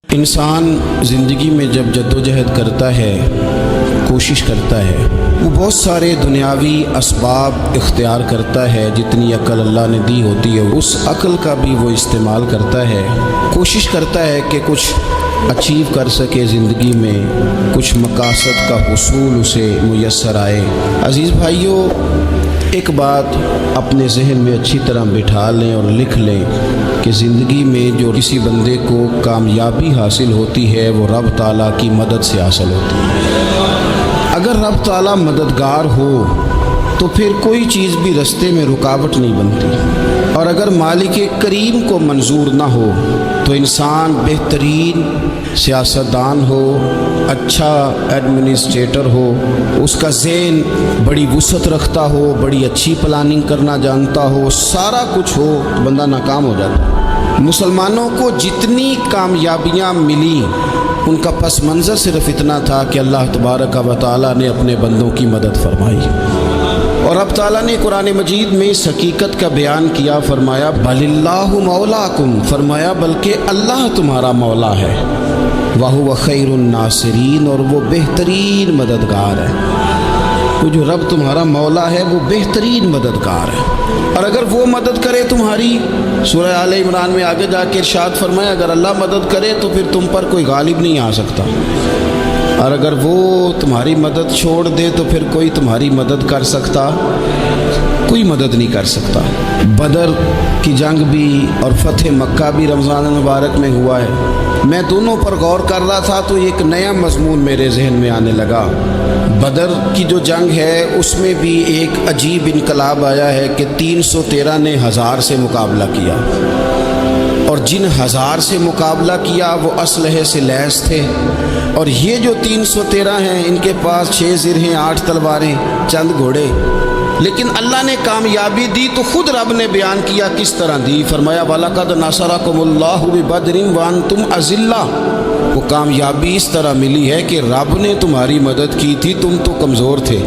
انسان زندگی میں جب جدوجہد کرتا ہے، کوشش کرتا ہے، وہ بہت سارے دنیاوی اسباب اختیار کرتا ہے۔ جتنی عقل اللہ نے دی ہوتی ہے اس عقل کا بھی وہ استعمال کرتا ہے، کوشش کرتا ہے کہ کچھ اچیو کر سکے زندگی میں، کچھ مقاصد کا حصول اسے میسر آئے۔ عزیز بھائیوں، ایک بات اپنے ذہن میں اچھی طرح بٹھا لیں اور لکھ لیں کہ زندگی میں جو کسی بندے کو کامیابی حاصل ہوتی ہے وہ رب تعالیٰ کی مدد سے حاصل ہوتی ہے۔ اگر رب تعالیٰ مددگار ہو تو پھر کوئی چیز بھی رستے میں رکاوٹ نہیں بنتی، اور اگر مالک کریم کو منظور نہ ہو تو انسان بہترین سیاستدان ہو، اچھا ایڈمنسٹریٹر ہو، اس کا ذہن بڑی وسعت رکھتا ہو، بڑی اچھی پلاننگ کرنا جانتا ہو، سارا کچھ ہو، تو بندہ ناکام ہو جاتا ہے۔ مسلمانوں کو جتنی کامیابیاں ملی ان کا پس منظر صرف اتنا تھا کہ اللہ تبارک و تعالیٰ نے اپنے بندوں کی مدد فرمائی، اور اب تعالیٰ نے قرآن مجید میں اس حقیقت کا بیان کیا، فرمایا بل اللہ مولاکم، فرمایا بلکہ اللہ تمہارا مولا ہے، وہو خیر الناصرین، اور وہ بہترین مددگار ہے۔ وہ جو رب تمہارا مولا ہے وہ بہترین مددگار ہے، اور اگر وہ مدد کرے تمہاری، سورہ آل عمران میں آگے جا کے ارشاد فرمایا اگر اللہ مدد کرے تو پھر تم پر کوئی غالب نہیں آ سکتا، اور اگر وہ تمہاری مدد چھوڑ دے تو پھر کوئی تمہاری مدد کر سکتا، کوئی مدد نہیں کر سکتا۔ بدر کی جنگ بھی اور فتح مکہ بھی رمضان المبارک میں ہوا ہے۔ میں دونوں پر غور کر رہا تھا تو ایک نیا مضمون میرے ذہن میں آنے لگا۔ بدر کی جو جنگ ہے اس میں بھی ایک عجیب انقلاب آیا ہے کہ 313 نے 1000 سے مقابلہ کیا، اور جن 1000 سے مقابلہ کیا وہ اسلحے سے لیس تھے، اور یہ جو 313 ہیں ان کے پاس 6 زرہیں، 8 تلواریں، چند گھوڑے، لیکن اللہ نے کامیابی دی تو خود رب نے بیان کیا کس طرح دی، فرمایا وَلَقَدْ نَصَرَكُمُ اللَّهُ بِبَدْرٍ وَأَنْتُمْ أَذِلَّةٌ، وہ کامیابی اس طرح ملی ہے کہ رب نے تمہاری مدد کی تھی، تم تو کمزور تھے،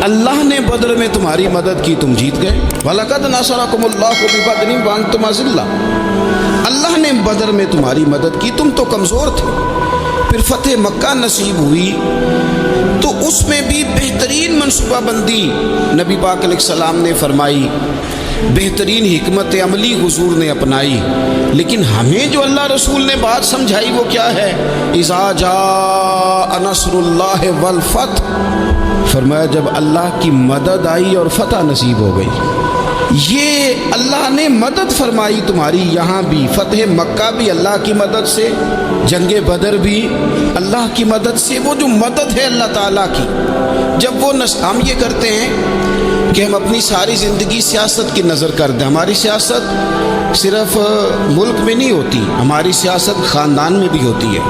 اللہ نے بدر میں تمہاری مدد کی، تم جیت گئے۔ وَلَقَدْ نَصَرَكُمُ اللَّهُ بِبَدْرٍ وَأَنْتُمْ أَذِلَّةٌ، اللہ نے بدر میں تمہاری مدد کی، تم تو کمزور تھے۔ پھر فتح مکہ نصیب ہوئی تو اس میں بھی بہترین منصوبہ بندی نبی پاک علیہ السلام نے فرمائی، بہترین حکمت عملی حضور نے اپنائی، لیکن ہمیں جو اللہ رسول نے بات سمجھائی وہ کیا ہے؟ اذا جاء نصر اللہ والفتح، فرمایا جب اللہ کی مدد آئی اور فتح نصیب ہو گئی۔ یہ اللہ نے مدد فرمائی تمہاری، یہاں بھی فتح مکہ بھی اللہ کی مدد سے، جنگ بدر بھی اللہ کی مدد سے۔ وہ جو مدد ہے اللہ تعالیٰ کی، جب وہ ہم یہ کرتے ہیں کہ ہم اپنی ساری زندگی سیاست کی نظر کر دیں، ہماری سیاست صرف ملک میں نہیں ہوتی، ہماری سیاست خاندان میں بھی ہوتی ہے،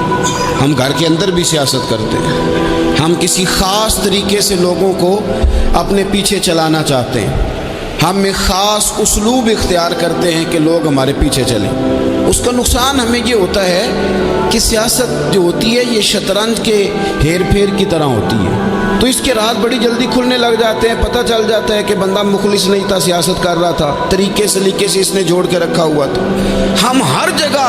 ہم گھر کے اندر بھی سیاست کرتے ہیں، ہم کسی خاص طریقے سے لوگوں کو اپنے پیچھے چلانا چاہتے ہیں، ہم ایک خاص اسلوب اختیار کرتے ہیں کہ لوگ ہمارے پیچھے چلیں۔ اس کا نقصان ہمیں یہ ہوتا ہے کہ سیاست جو ہوتی ہے یہ شطرنج کے ہیر پھیر کی طرح ہوتی ہے، تو اس کے راز بڑی جلدی کھلنے لگ جاتے ہیں، پتہ چل جاتا ہے کہ بندہ مخلص نہیں تھا، سیاست کر رہا تھا، طریقے سلیقے سے اس نے جوڑ کے رکھا ہوا تھا۔ ہم ہر جگہ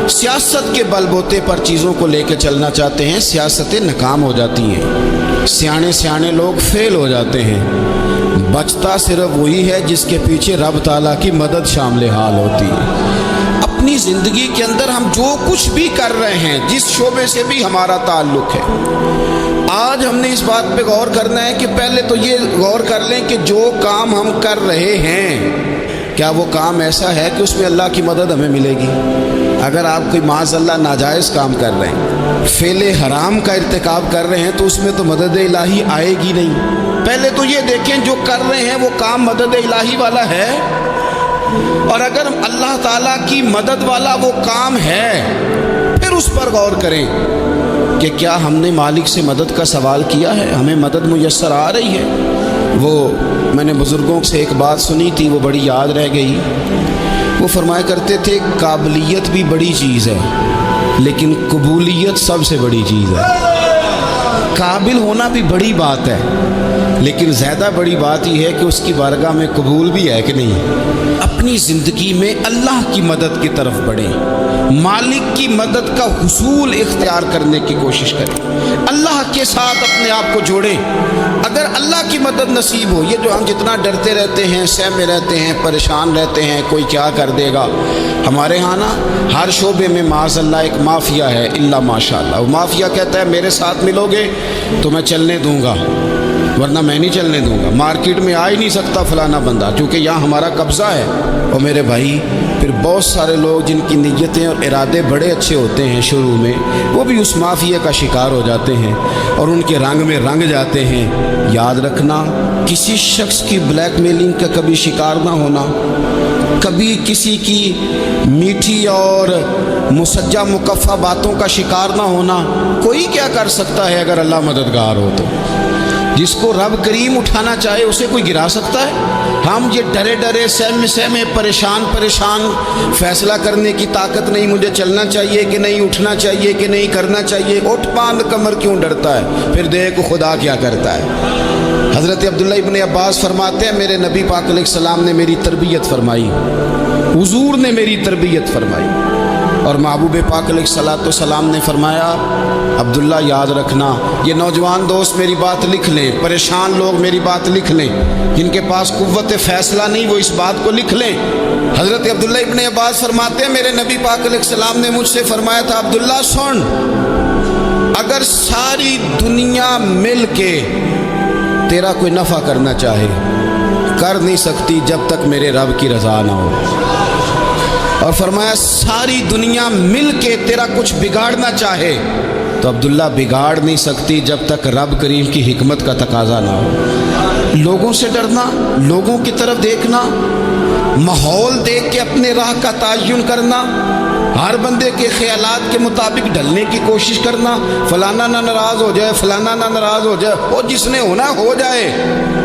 سیاست کے بل بوتے پر چیزوں کو لے کے چلنا چاہتے ہیں، سیاستیں ناکام ہو جاتی ہیں، سیانے لوگ فیل ہو جاتے ہیں، بچتا صرف وہی ہے جس کے پیچھے رب تعالیٰ کی مدد شامل حال ہوتی ہے۔ اپنی زندگی کے اندر ہم جو کچھ بھی کر رہے ہیں، جس شعبے سے بھی ہمارا تعلق ہے، آج ہم نے اس بات پہ غور کرنا ہے کہ پہلے تو یہ غور کر لیں کہ جو کام ہم کر رہے ہیں کیا وہ کام ایسا ہے کہ اس میں اللہ کی مدد ہمیں ملے گی؟ اگر آپ کوئی معاذ اللہ ناجائز کام کر رہے ہیں، فعل حرام کا ارتکاب کر رہے ہیں، تو اس میں تو مدد الہی آئے گی نہیں۔ پہلے تو یہ دیکھیں جو کر رہے ہیں وہ کام مدد الہی والا ہے، اور اگر اللہ تعالیٰ کی مدد والا وہ کام ہے پھر اس پر غور کریں کہ کیا ہم نے مالک سے مدد کا سوال کیا ہے، ہمیں مدد میسر آ رہی ہے۔ وہ میں نے بزرگوں سے ایک بات سنی تھی، وہ بڑی یاد رہ گئی۔ وہ فرمایا کرتے تھے قابلیت بھی بڑی چیز ہے لیکن قبولیت سب سے بڑی چیز ہے۔ قابل ہونا بھی بڑی بات ہے لیکن زیادہ بڑی بات یہ ہے کہ اس کی بارگاہ میں قبول بھی ہے کہ نہیں۔ اپنی اپنی زندگی میں اللہ کی مدد کی طرف بڑھیں، مالک کی مدد کا حصول اختیار کرنے کی کوشش کریں، اللہ کے ساتھ اپنے آپ کو جوڑیں۔ اگر اللہ کی مدد نصیب ہو، یہ جو ہم جتنا ڈرتے رہتے ہیں، سہمے رہتے ہیں، پریشان رہتے ہیں کوئی کیا کر دے گا، ہمارے ہاں نا ہر شعبے میں معاذ اللہ ایک مافیا ہے، الا ماشاء اللہ۔ وہ مافیا کہتا ہے میرے ساتھ ملو گے تو میں چلنے دوں گا، ورنہ میں نہیں چلنے دوں گا، مارکیٹ میں آ ہی نہیں سکتا فلانا بندہ، کیونکہ یہاں ہمارا قبضہ ہے۔ اور میرے بھائی پھر بہت سارے لوگ جن کی نیتیں اور ارادے بڑے اچھے ہوتے ہیں شروع میں، وہ بھی اس مافیا کا شکار ہو جاتے ہیں اور ان کے رنگ میں رنگ جاتے ہیں۔ یاد رکھنا، کسی شخص کی بلیک میلنگ کا کبھی شکار نہ ہونا، کبھی کسی کی میٹھی اور مسجع مکفہ باتوں کا شکار نہ ہونا۔ کوئی کیا کر سکتا ہے اگر اللہ مددگار ہو تو؟ جس کو رب کریم اٹھانا چاہے اسے کوئی گرا سکتا ہے؟ ہم یہ ڈرے ڈرے سہمے پریشان فیصلہ کرنے کی طاقت نہیں، مجھے چلنا چاہیے کہ نہیں، اٹھنا چاہیے کہ نہیں، کرنا چاہیے، اٹھ باندھ کمر کیوں ڈرتا ہے؟ پھر دیکھ خدا کیا کرتا ہے۔ حضرت عبداللہ ابن عباس فرماتے ہیں میرے نبی پاک علیہ السلام نے میری تربیت فرمائی، حضور نے میری تربیت فرمائی، اور محبوب پاک علیہ السلام نے فرمایا عبداللہ یاد رکھنا، یہ نوجوان دوست میری بات لکھ لیں، پریشان لوگ میری بات لکھ لیں، جن کے پاس قوت فیصلہ نہیں وہ اس بات کو لکھ لیں۔ حضرت عبداللہ ابن عباس فرماتے ہیں میرے نبی پاک علیہ السلام نے مجھ سے فرمایا تھا عبداللہ سن، اگر ساری دنیا مل کے تیرا کوئی نفع کرنا چاہے کر نہیں سکتی جب تک میرے رب کی رضا نہ ہو، اور فرمایا ساری دنیا مل کے تیرا کچھ بگاڑنا چاہے تو عبداللہ بگاڑ نہیں سکتی جب تک رب کریم کی حکمت کا تقاضا نہ ہو۔ لوگوں سے ڈرنا، لوگوں کی طرف دیکھنا، ماحول دیکھ کے اپنے راہ کا تعین کرنا، ہر بندے کے خیالات کے مطابق ڈھلنے کی کوشش کرنا، فلانا نہ ناراض ہو جائے، فلانا نہ ناراض ہو جائے، وہ جس نے ہونا ہو جائے،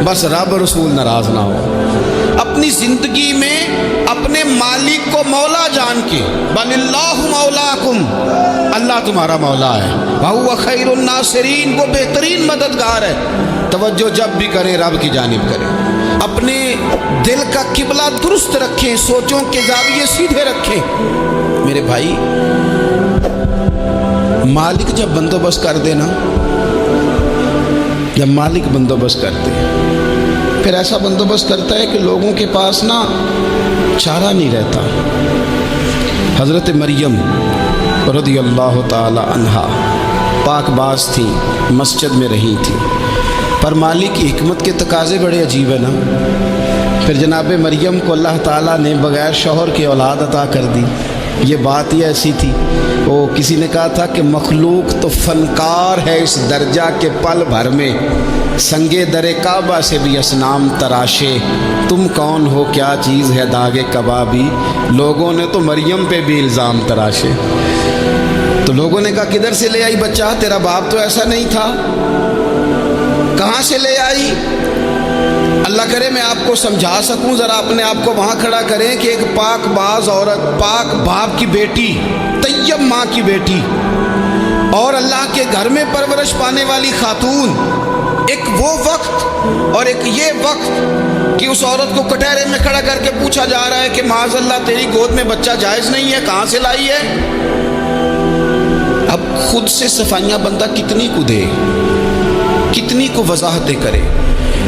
بس رب رسول ناراض نہ ہو۔ اپنی زندگی میں اپنے مالک کو مولا جان کے، بل اللہ مولاکم، اللہ تمہارا مولا ہے، وہو خیر الناصرین، وہ بہترین مددگار ہے۔ توجہ جب بھی کریں رب کی جانب کریں، اپنے دل کا قبلہ درست رکھیں، سوچوں کے زاویے سیدھے رکھیں۔ میرے بھائی مالک جب بندوبست کر دے نا، جب مالک بندوبست کرتے پھر ایسا بندوبست کرتا ہے کہ لوگوں کے پاس نا چارہ نہیں رہتا۔ حضرت مریم رضی اللہ تعالی عنہا پاک باز تھی، مسجد میں رہی تھی، پر مالک کی حکمت کے تقاضے بڑے عجیب ہیں نا۔ پھر جناب مریم کو اللہ تعالیٰ نے بغیر شوہر کی اولاد عطا کر دی۔ یہ بات ہی ایسی تھی، وہ کسی نے کہا تھا کہ مخلوق تو فنکار ہے اس درجہ کے پل بھر میں سنگے در کعبہ سے بھی اصنام تراشے، تم کون ہو کیا چیز ہے داغ کبابی، لوگوں نے تو مریم پہ بھی الزام تراشے۔ تو لوگوں نے کہا کدھر سے لے آئی بچہ، تیرا باپ تو ایسا نہیں تھا، کہاں سے لے آئی؟ اللہ کرے میں آپ کو سمجھا سکوں، ذرا اپنے آپ کو وہاں کھڑا کریں کہ ایک پاک باز عورت، پاک باپ کی بیٹی، طیب ماں کی بیٹی، اور اللہ کے گھر میں پرورش پانے والی خاتون، ایک وہ وقت اور ایک یہ وقت کہ اس عورت کو کٹہرے میں کھڑا کر کے پوچھا جا رہا ہے کہ معاذ اللہ تیری گود میں بچہ جائز نہیں ہے، کہاں سے لائی ہے؟ اب خود سے صفائیاں بندہ کتنی کو دے، کتنی کو وضاحتیں کرے۔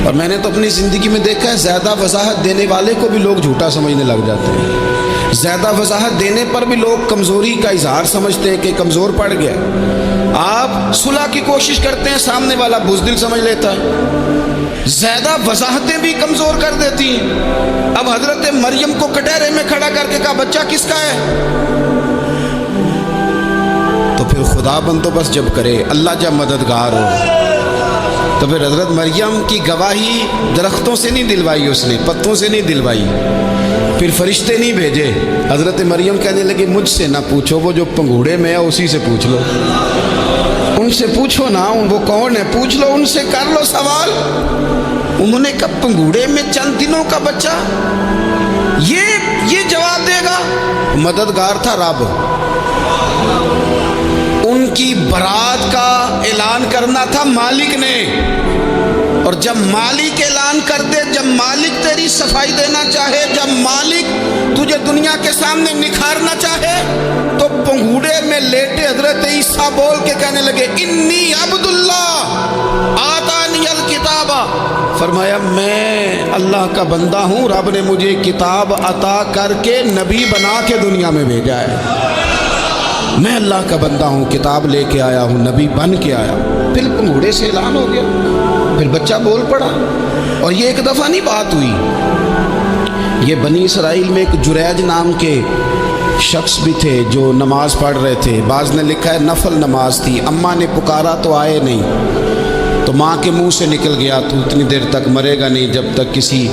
اور میں نے تو اپنی زندگی میں دیکھا ہے زیادہ وضاحت دینے والے کو بھی لوگ جھوٹا سمجھنے لگ جاتے ہیں، زیادہ وضاحت دینے پر بھی لوگ کمزوری کا اظہار سمجھتے ہیں کہ کمزور پڑ گیا۔ آپ صلح کی کوشش کرتے ہیں، سامنے والا بزدل سمجھ لیتا ہے، زیادہ وضاحتیں بھی کمزور کر دیتی ہیں۔ اب حضرت مریم کو کٹہرے میں کھڑا کر کے کہا بچہ کس کا ہے؟ تو پھر خدا بندوبست جب کرے، اللہ جب مددگار ہو، تو پھر حضرت مریم کی گواہی درختوں سے نہیں دلوائی، اس نے پتوں سے نہیں دلوائی، پھر فرشتے نہیں بھیجے۔ حضرت مریم کہنے لگی مجھ سے نہ پوچھو، وہ جو پنگوڑے میں ہے اسی سے پوچھ لو، ان سے پوچھو نا، وہ کون ہے پوچھ لو، ان سے کر لو سوال۔ انہوں نے کہا پنگوڑے میں چند دنوں کا بچہ، یہ جواب دے گا؟ مددگار تھا رب، ان کی برات کا اعلان کرنا تھا مالک نے، اور جب مالک اعلان کر دے، جب مالک تیری صفائی دینا چاہے، جب مالک تجھے دنیا کے سامنے نکھارنا چاہے، تو پنگوڑے میں لیٹے حضرت عیسیٰ بول کے کہنے لگے انی عبداللہ آتانی الکتاب، فرمایا میں اللہ کا بندہ ہوں، رب نے مجھے کتاب عطا کر کے نبی بنا کے دنیا میں بھیجا ہے، میں اللہ کا بندہ ہوں، کتاب لے کے آیا ہوں، نبی بن کے آیا ہوں۔ پھر پنگوڑے سے اعلان ہو گیا، پھر بچہ بول پڑا۔ اور یہ ایک دفعہ نہیں بات ہوئی، یہ بنی اسرائیل میں ایک جریج نام کے شخص بھی تھے جو نماز پڑھ رہے تھے، بعض نے لکھا ہے نفل نماز تھی، اماں نے پکارا تو آئے نہیں، تو ماں کے منہ سے نکل گیا تو اتنی دیر تک مرے گا نہیں جب تک کسی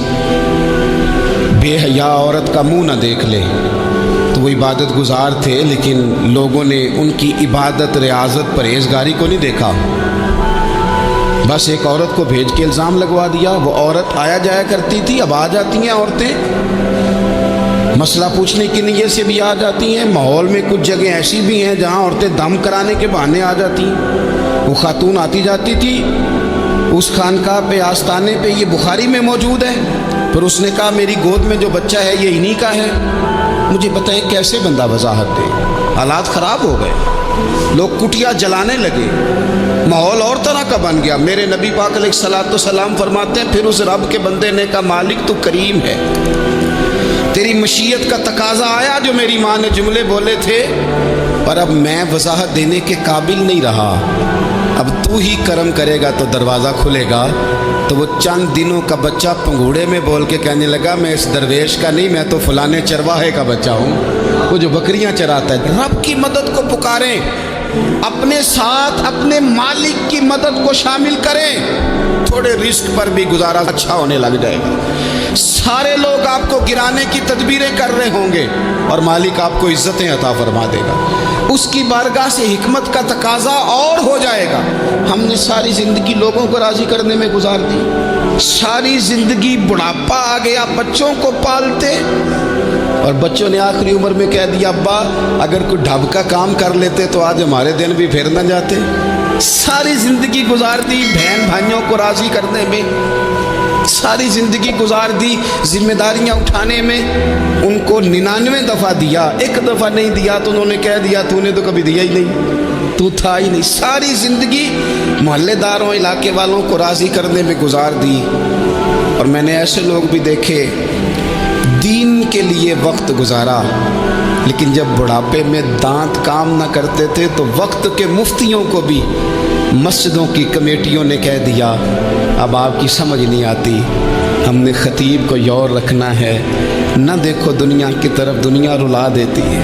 بے حیا عورت کا منہ نہ دیکھ لے۔ تو وہ عبادت گزار تھے، لیکن لوگوں نے ان کی عبادت، ریاضت، پرہیزگاری کو نہیں دیکھا، بس ایک عورت کو بھیج کے الزام لگوا دیا۔ وہ عورت آیا جایا کرتی تھی، اب آ جاتی ہیں عورتیں، مسئلہ پوچھنے کی نیت سے بھی آ جاتی ہیں۔ ماحول میں کچھ جگہ ایسی بھی ہیں جہاں عورتیں دم کرانے کے بہانے آ جاتی ہیں۔ وہ خاتون آتی جاتی تھی اس خانقاہ پہ، آستانے پہ، یہ بخاری میں موجود ہے۔ پھر اس نے کہا میری گود میں جو بچہ ہے یہ انہی کا ہے، مجھے بتائیں کیسے بندہ وضاحت دے۔ حالات خراب ہو گئے، لوگ کٹیا جلانے لگے، ماحول اور طرح کا بن گیا۔ میرے نبی پاک علیہ الصلوۃ والسلام فرماتے ہیں پھر اس رب کے بندے نے کہا مالک تو کریم ہے، تیری مشیت کا تقاضا آیا جو میری ماں نے جملے بولے تھے، پر اب میں وضاحت دینے کے قابل نہیں رہا، اب تو ہی کرم کرے گا تو دروازہ کھلے گا۔ تو وہ چند دنوں کا بچہ پنگوڑے میں بول کے کہنے لگا میں اس درویش کا نہیں، میں تو فلانے چرواہے کا بچہ ہوں، وہ جو بکریاں چراتا ہے۔ رب کی مدد کو پکاریں، اپنے ساتھ اپنے مالک کی مدد کو شامل کریں، تھوڑے رزق پر بھی گزارا اچھا ہونے لگ جائے گا۔ سارے لوگ آپ کو گرانے کی تدبیریں کر رہے ہوں گے اور مالک آپ کو عزتیں عطا فرما دے گا، اس کی بارگاہ سے حکمت کا تقاضا اور ہو جائے گا۔ ہم نے ساری زندگی لوگوں کو راضی کرنے میں گزار دی، ساری زندگی بڑھاپا آ گیا بچوں کو پالتے، اور بچوں نے آخری عمر میں کہہ دیا ابا اگر کوئی ڈھب کا کام کر لیتے تو آج ہمارے دن بھی پھر نہ جاتے۔ ساری زندگی گزار دی بہن بھائیوں کو راضی کرنے میں، ساری زندگی گزار دی ذمہ داریاں اٹھانے میں، ان کو 99 دفعہ دیا، ایک دفعہ نہیں دیا تو انہوں نے کہہ دیا تو نے تو کبھی دیا ہی نہیں، تو تھا ہی نہیں۔ ساری زندگی محلے داروں، علاقے والوں کو راضی کرنے میں گزار دی۔ اور میں نے ایسے لوگ بھی دیکھے دین کے لیے وقت گزارا، لیکن جب بڑھاپے میں دانت کام نہ کرتے تھے تو وقت کے مفتیوں کو بھی مسجدوں کی کمیٹیوں نے کہہ دیا اب آپ کی سمجھ نہیں آتی، ہم نے خطیب کو یور رکھنا ہے، نہ دیکھو دنیا کی طرف، دنیا رلا دیتی ہے،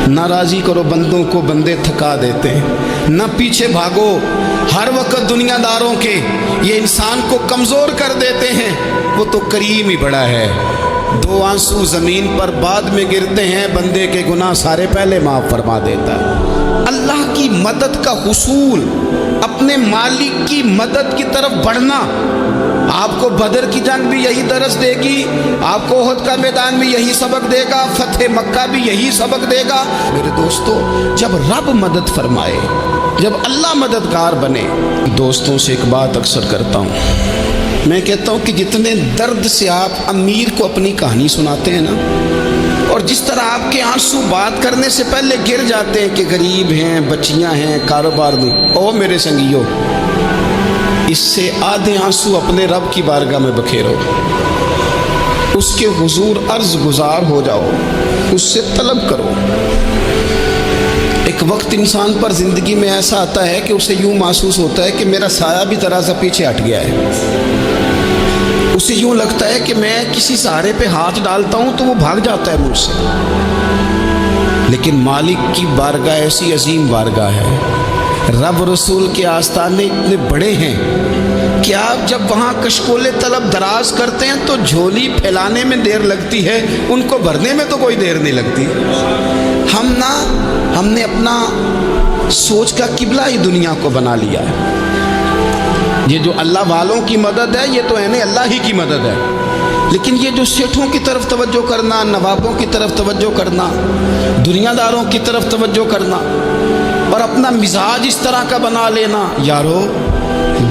نہ راضی کرو بندوں کو، بندے تھکا دیتے ہیں، نہ پیچھے بھاگو ہر وقت دنیا داروں کے، یہ انسان کو کمزور کر دیتے ہیں، وہ تو کریم ہی بڑا ہے۔ 2 آنسو زمین پر بعد میں گرتے ہیں، بندے کے گناہ سارے پہلے معاف فرما دیتا ہے۔ اللہ کی مدد کا حصول، اپنے مالک کی مدد کی طرف بڑھنا، آپ کو بدر کی جنگ بھی یہی درس دے گی، آپ کو احد کا میدان بھی یہی سبق دے گا، فتح مکہ بھی یہی سبق دے گا۔ میرے دوستو جب رب مدد فرمائے، جب اللہ مددگار بنے، دوستوں سے ایک بات اکثر کرتا ہوں، میں کہتا ہوں کہ جتنے درد سے آپ امیر کو اپنی کہانی سناتے ہیں نا، اور جس طرح آپ کے آنسو بات کرنے سے پہلے گر جاتے ہیں کہ غریب ہیں، بچیاں ہیں، کاروبار نہیں، او میرے سنگیو، اس سے آدھے آنسو اپنے رب کی بارگاہ میں بکھیرو، اس کے حضور عرض گزار ہو جاؤ، اس سے طلب کرو۔ ایک وقت انسان پر زندگی میں ایسا آتا ہے کہ اسے یوں محسوس ہوتا ہے کہ میرا سایہ بھی ذرا سا پیچھے ہٹ گیا ہے، اسے یوں لگتا ہے کہ میں کسی سہارے پہ ہاتھ ڈالتا ہوں تو وہ بھاگ جاتا ہے مجھ سے، لیکن مالک کی بارگاہ ایسی عظیم بارگاہ ہے، رب رسول کے آستانے اتنے بڑے ہیں کہ آپ جب وہاں کشکول طلب دراز کرتے ہیں تو جھولی پھیلانے میں دیر لگتی ہے، ان کو بھرنے میں تو کوئی دیر نہیں لگتی۔ ہم نے اپنا سوچ کا قبلہ ہی دنیا کو بنا لیا ہے۔ یہ جو اللہ والوں کی مدد ہے یہ تو اللہ ہی کی مدد ہے، لیکن یہ جو سیٹھوں کی طرف توجہ کرنا، نوابوں کی طرف توجہ کرنا، دنیا داروں کی طرف توجہ کرنا اور اپنا مزاج اس طرح کا بنا لینا، یارو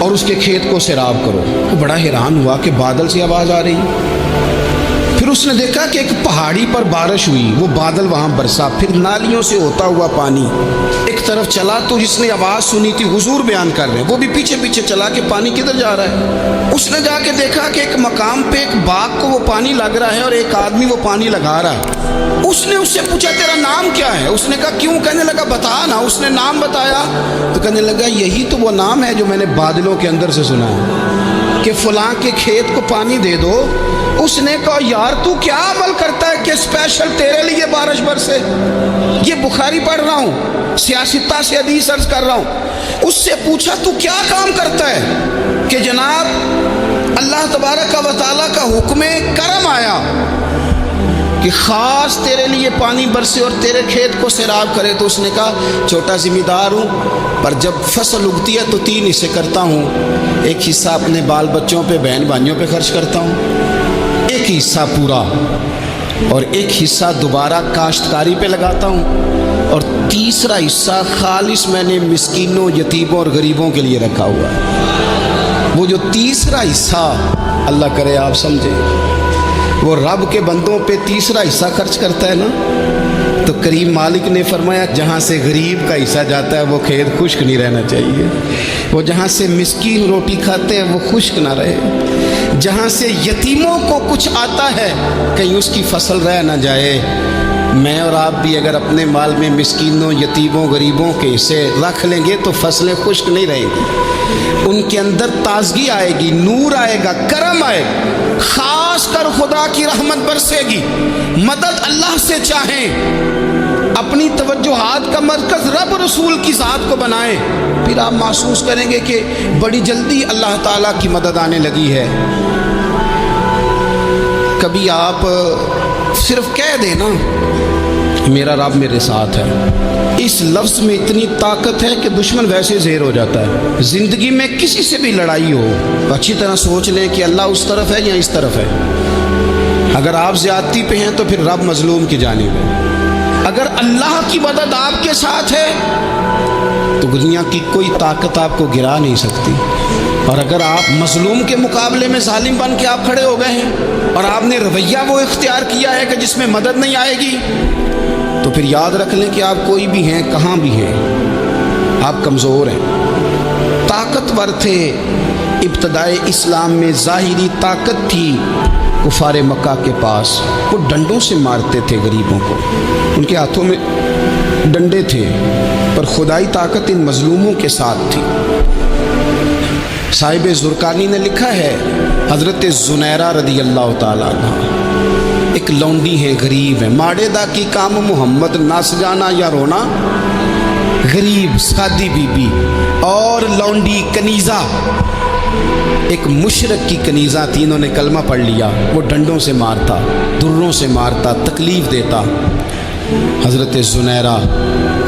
اور اس کے کھیت کو سیراب کرو۔ وہ بڑا حیران ہوا کہ بادل سے آواز آ رہی۔ پھر اس نے دیکھا کہ ایک پہاڑی پر بارش ہوئی، وہ بادل وہاں برسا، پھر نالیوں سے ہوتا ہوا پانی ایک طرف چلا۔ تو جس نے آواز سنی تھی، حضور بیان کر رہے ہیں، وہ بھی پیچھے پیچھے چلا کہ پانی کدھر جا رہا ہے۔ اس نے جا کے دیکھا کہ ایک مقام پہ ایک باغ کو وہ پانی لگ رہا ہے اور ایک آدمی وہ پانی لگا رہا ہے۔ اس نے اس سے پوچھا تیرا نام کیا ہے؟ اس نے کہا کیوں؟ کہنے لگا بتا نا۔ اس نے نام بتایا تو کہنے لگا یہی تو وہ نام ہے جو میں نے بادلوں کے اندر سے سنا ہے کہ فلاں کے کھیت کو پانی دے دو۔ اس نے کہا یار تو کیا عمل کرتا ہے کہ اسپیشل تیرے لیے بارش برسے؟ یہ بخاری پڑھ رہا ہوں، سیاستہ سے حدیث عرض کر رہا ہوں۔ اس سے پوچھا تو کیا کام کرتا ہے کہ جناب اللہ تبارک و تعالیٰ کا حکم کرم آیا کہ خاص تیرے لیے پانی برسے اور تیرے کھیت کو سیراب کرے؟ تو اس نے کہا چھوٹا ذمہ دار ہوں، پر جب فصل اگتی ہے تو 3 حصے کرتا ہوں۔ ایک حصہ اپنے بال بچوں پہ، بہن بھائیوں پہ خرچ کرتا ہوں، ایک حصہ پورا، اور ایک حصہ دوبارہ کاشتکاری پہ لگاتا ہوں، اور تیسرا حصہ خالص میں نے مسکینوں، یتیموں اور غریبوں کے لیے رکھا ہوا ہے۔ وہ جو تیسرا حصہ اللہ کرے آپ سمجھیں، وہ رب کے بندوں پہ تیسرا حصہ خرچ کرتا ہے نا، تو کریم مالک نے فرمایا جہاں سے غریب کا حصہ جاتا ہے وہ کھیت خشک نہیں رہنا چاہیے، وہ جہاں سے مسکین روٹی کھاتے ہیں وہ خشک نہ رہے، جہاں سے یتیموں کو کچھ آتا ہے کہیں اس کی فصل رہ نہ جائے۔ میں اور آپ بھی اگر اپنے مال میں مسکینوں، یتیموں، غریبوں کے حصے رکھ لیں گے تو فصلیں خشک نہیں رہیں گی، ان کے اندر تازگی آئے گی، نور آئے گا، کرم آئے گا، خاص کر خدا کی رحمت برسے گی۔ مدد اللہ سے چاہیں، اپنی توجہات کا مرکز رب رسول کی ذات کو بنائیں، پھر آپ محسوس کریں گے کہ بڑی جلدی اللہ تعالیٰ کی مدد آنے لگی ہے۔ کبھی آپ صرف کہہ دیں نا میرا رب میرے ساتھ ہے، اس لفظ میں اتنی طاقت ہے کہ دشمن ویسے زہر ہو جاتا ہے۔ زندگی میں کسی سے بھی لڑائی ہو، اچھی طرح سوچ لیں کہ اللہ اس طرف ہے یا اس طرف ہے۔ اگر آپ زیادتی پہ ہیں تو پھر رب مظلوم کی جانب ہے۔ اگر اللہ کی مدد آپ کے ساتھ ہے تو دنیا کی کوئی طاقت آپ کو گرا نہیں سکتی، اور اگر آپ مظلوم کے مقابلے میں ظالم بن کے آپ کھڑے ہو گئے ہیں اور آپ نے رویہ وہ اختیار کیا ہے کہ جس میں مدد نہیں آئے گی، تو پھر یاد رکھ لیں کہ آپ کوئی بھی ہیں، کہاں بھی ہیں، آپ کمزور ہیں۔ طاقتور تھے ابتدائے اسلام میں، ظاہری طاقت تھی کفار مکہ کے پاس، وہ ڈنڈوں سے مارتے تھے غریبوں کو، ان کے ہاتھوں میں ڈنڈے تھے، پر خدائی طاقت ان مظلوموں کے ساتھ تھی۔ صاحب زرقانی نے لکھا ہے حضرت زنیرہ رضی اللہ تعالیٰ عنہ ایک لونڈی ہیں، غریب ہیں، ماڑے دا کی کام محمد نہ سجانا یا رونا، غریب سادی بی بی اور لونڈی کنیزہ، ایک مشرک کی کنیزہ تھی، انہوں نے کلمہ پڑھ لیا، وہ ڈنڈوں سے مارتا، دروں سے مارتا، تکلیف دیتا۔ حضرت زنیرہ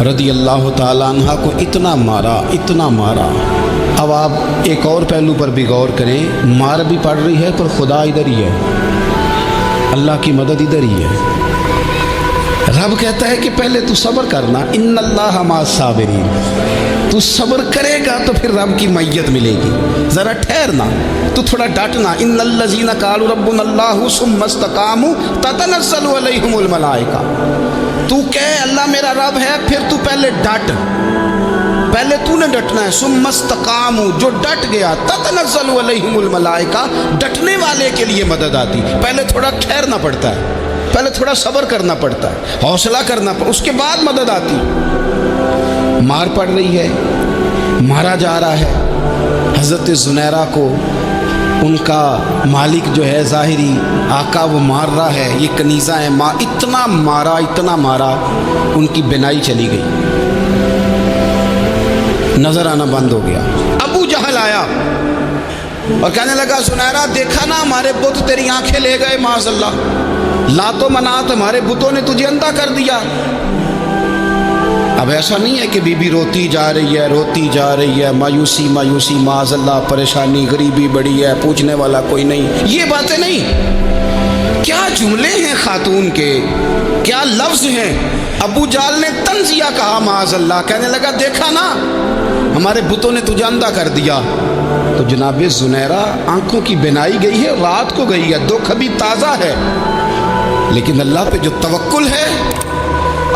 رضی اللہ تعالیٰ عنہ کو اتنا مارا، اتنا مارا۔ اب آپ ایک اور پہلو پر بھی غور کریں، مار بھی پڑ رہی ہے پر خدا ادھر ہی ہے، اللہ کی مدد ادھر ہی ہے۔ رب کہتا ہے کہ پہلے تو صبر کرنا، ان اللہ مع الصابرین، تو صبر کرے گا تو پھر رب کی معیت ملے گی، ذرا ٹھہرنا، تو تھوڑا ڈٹنا۔ ان الذین قالوا ربنا اللہ ثم استقاموا تتنزل علیہم الملائکہ، تو کہے اللہ میرا رب ہے، پھر تو پہلے ڈٹ، پہلے تو نے ڈٹنا ہے۔ ثم استقاموا، جو ڈٹ گیا، تتنزل علیہم الملائکہ، ڈٹنے والے کے لیے مدد آتی، پہلے تھوڑا ٹھہرنا پڑتا ہے، پہلے تھوڑا صبر کرنا پڑتا ہے، حوصلہ کرنا پڑتا ہے، اس کے بعد مدد آتی۔ مار پڑ رہی ہے، مارا جا رہا ہے حضرت زنیرہ کو، ان کا مالک جو ہے ظاہری آقا وہ مار رہا ہے، یہ کنیزہ ہے، اتنا مارا، اتنا مارا، ان کی بینائی چلی گئی، نظر آنا بند ہو گیا۔ ابو جہل آیا اور کہنے لگا زنیرہ دیکھا نا ہمارے بت تیری آنکھیں لے گئے، معاذ اللہ، لات و منات ہمارے بتوں نے تجھے اندھا کر دیا۔ اب ایسا نہیں ہے کہ بی بی روتی جا رہی ہے، روتی جا رہی ہے، مایوسی مایوسی، معاذ اللہ، پریشانی، غریبی بڑی ہے، پوچھنے والا کوئی نہیں، یہ باتیں نہیں۔ کیا جملے ہیں خاتون کے، کیا لفظ ہیں۔ ابو جہل نے تنزیہ کہا، معاذ اللہ، کہنے لگا دیکھا نا ہمارے بتوں نے تجھے اندھا کر دیا۔ تو جناب زنیرہ آنکھوں کی بینائی گئی ہے، رات کو گئی ہے، دکھ ابھی تازہ ہے، لیکن اللہ پہ جو توکل ہے،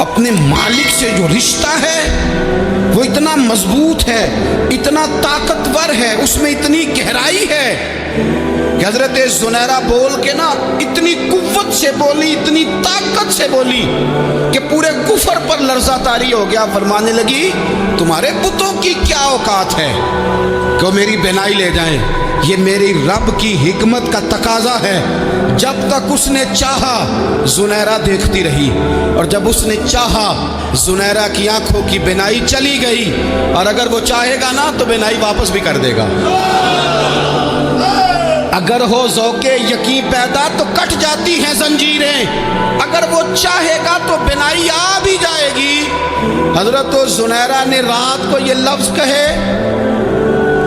اپنے مالک سے جو رشتہ ہے وہ اتنا مضبوط ہے، اتنا طاقتور ہے، اس میں اتنی گہرائی ہے کہ حضرت زنیرہ بول کے نا اتنی قوت سے بولی، اتنی طاقت سے بولی کہ پورے کفر پر لرزہ طاری ہو گیا۔ فرمانے لگی تمہارے بتوں کی کیا اوقات ہے کہ وہ میری بینائی لے جائیں؟ یہ میری رب کی حکمت کا تقاضا ہے۔ جب تک اس نے چاہا زنیرہ دیکھتی رہی، اور جب اس نے چاہا زنیرہ کی آنکھوں کی بینائی چلی گئی، اور اگر وہ چاہے گا نا تو بینائی واپس بھی کر دے گا۔ اگر ہو ذوق یقین پیدا تو کٹ جاتی ہیں زنجیریں، اگر وہ چاہے گا تو بینائی آ بھی جائے گی۔ حضرت زنیرہ نے رات کو یہ لفظ کہے،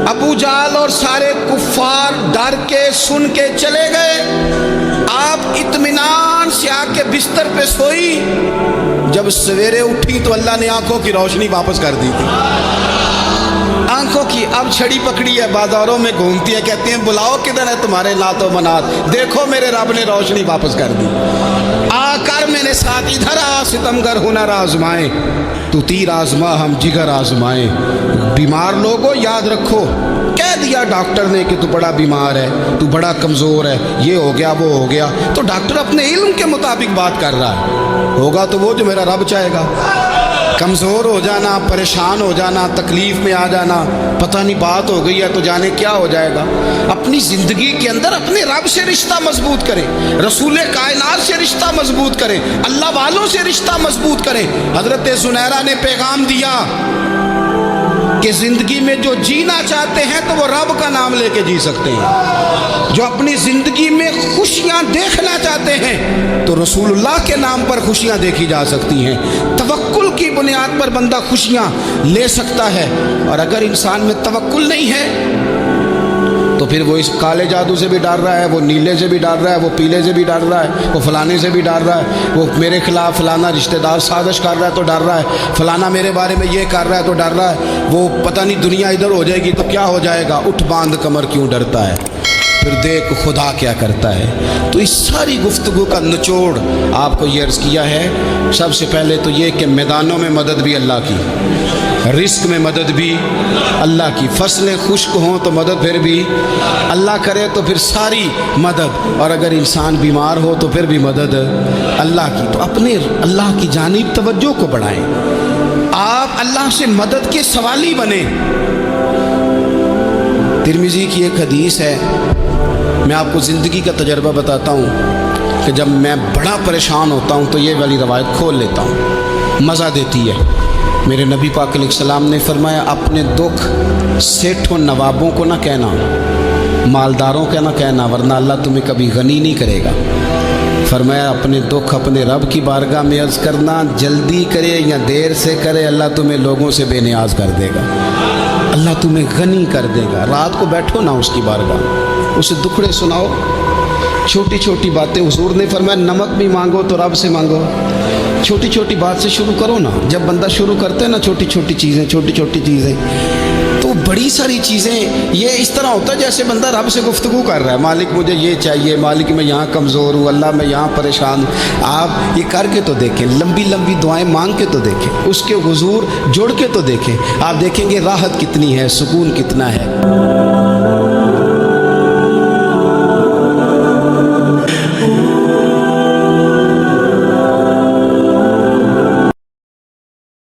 ابو جہل اور سارے کفار ڈر کے سن کے چلے گئے۔ آپ اطمینان سے آ کے بستر پہ سوئی، جب سویرے اٹھی تو اللہ نے آنکھوں کی روشنی واپس کر دی تھی۔ آنکھوں کی اب چھڑی پکڑی ہے، بازاروں میں گھومتی ہے، کہتی ہیں بلاؤ کدھر ہے تمہارے نعت و منات، دیکھو میرے رب نے روشنی واپس کر دی۔ آ کر میرے ساتھ ادھر آ، ستمگر ہنر آزمائیں، تو تیر آزما ہم جگر آزمائیں۔ بیمار لوگوں یاد رکھو، کہہ دیا ڈاکٹر نے کہ تو بڑا بیمار ہے، تو بڑا کمزور ہے، یہ ہو گیا وہ ہو گیا، تو ڈاکٹر اپنے علم کے مطابق بات کر رہا ہے، ہوگا تو وہ جو میرا رب چاہے گا۔ کمزور ہو جانا، پریشان ہو جانا، تکلیف میں آ جانا، پتہ نہیں بات ہو گئی ہے تو جانے کیا ہو جائے گا۔ اپنی زندگی کے اندر اپنے رب سے رشتہ مضبوط کریں، رسول کائنات سے رشتہ مضبوط کریں، اللہ والوں سے رشتہ مضبوط کریں۔ حضرت زنیرہ نے پیغام دیا کہ زندگی میں جو جینا چاہتے ہیں تو وہ رب کا نام لے کے جی سکتے ہیں، جو اپنی زندگی میں خوشیاں دیکھنا چاہتے ہیں تو رسول اللہ کے نام پر خوشیاں دیکھی جا سکتی ہیں۔ توکل کی بنیاد پر بندہ خوشیاں لے سکتا ہے، اور اگر انسان میں توکل نہیں ہے تو پھر وہ اس کالے جادو سے بھی ڈر رہا ہے، وہ نیلے سے بھی ڈر رہا ہے، وہ پیلے سے بھی ڈر رہا ہے، وہ فلانے سے بھی ڈر رہا ہے، وہ میرے خلاف فلانا رشتہ دار سازش کر رہا ہے تو ڈر رہا ہے، فلانا میرے بارے میں یہ کر رہا ہے تو ڈر رہا ہے، وہ پتہ نہیں دنیا ادھر ہو جائے گی تو کیا ہو جائے گا، اٹھ باندھ کمر کیوں ڈرتا ہے، پھر دیکھ خدا کیا کرتا ہے۔ تو اس ساری گفتگو کا نچوڑ آپ کو یہ عرض کیا ہے، سب سے پہلے تو یہ کہ میدانوں میں مدد بھی اللہ کی، رزق میں مدد بھی اللہ کی، فصلیں خشک ہوں تو مدد پھر بھی اللہ کرے، تو پھر ساری مدد، اور اگر انسان بیمار ہو تو پھر بھی مدد اللہ کی۔ تو اپنے اللہ کی جانب توجہ کو بڑھائیں، آپ اللہ سے مدد کے سوالی بنیں۔ ترمذی کی ایک حدیث ہے، میں آپ کو زندگی کا تجربہ بتاتا ہوں کہ جب میں بڑا پریشان ہوتا ہوں تو یہ والی روایت کھول لیتا ہوں، مزہ دیتی ہے۔ میرے نبی پاک علیہ السلام نے فرمایا اپنے دکھ سیٹھوں نوابوں کو نہ کہنا، مالداروں کا نہ کہنا، ورنہ اللہ تمہیں کبھی غنی نہیں کرے گا۔ فرمایا اپنے دکھ اپنے رب کی بارگاہ میں عرض کرنا، جلدی کرے یا دیر سے کرے اللہ تمہیں لوگوں سے بے نیاز کر دے گا، اللہ تمہیں غنی کر دے گا۔ رات کو بیٹھو نا اس کی بارگاہ، اسے دکھڑے سناؤ، چھوٹی چھوٹی باتیں، حضور نے فرمایا نمک بھی مانگو تو رب سے مانگو، چھوٹی چھوٹی بات سے شروع کرو نا۔ جب بندہ شروع کرتے ہیں نا چھوٹی چھوٹی چیزیں تو بڑی ساری چیزیں یہ اس طرح ہوتا ہے جیسے بندہ رب سے گفتگو کر رہا ہے، مالک مجھے یہ چاہیے، مالک میں یہاں کمزور ہوں، اللہ میں یہاں پریشان ہوں۔ آپ یہ کر کے تو دیکھیں، لمبی لمبی دعائیں مانگ کے تو دیکھیں، اس کے حضور جوڑ کے تو دیکھیں، آپ دیکھیں گے راحت کتنی ہے، سکون کتنا ہے۔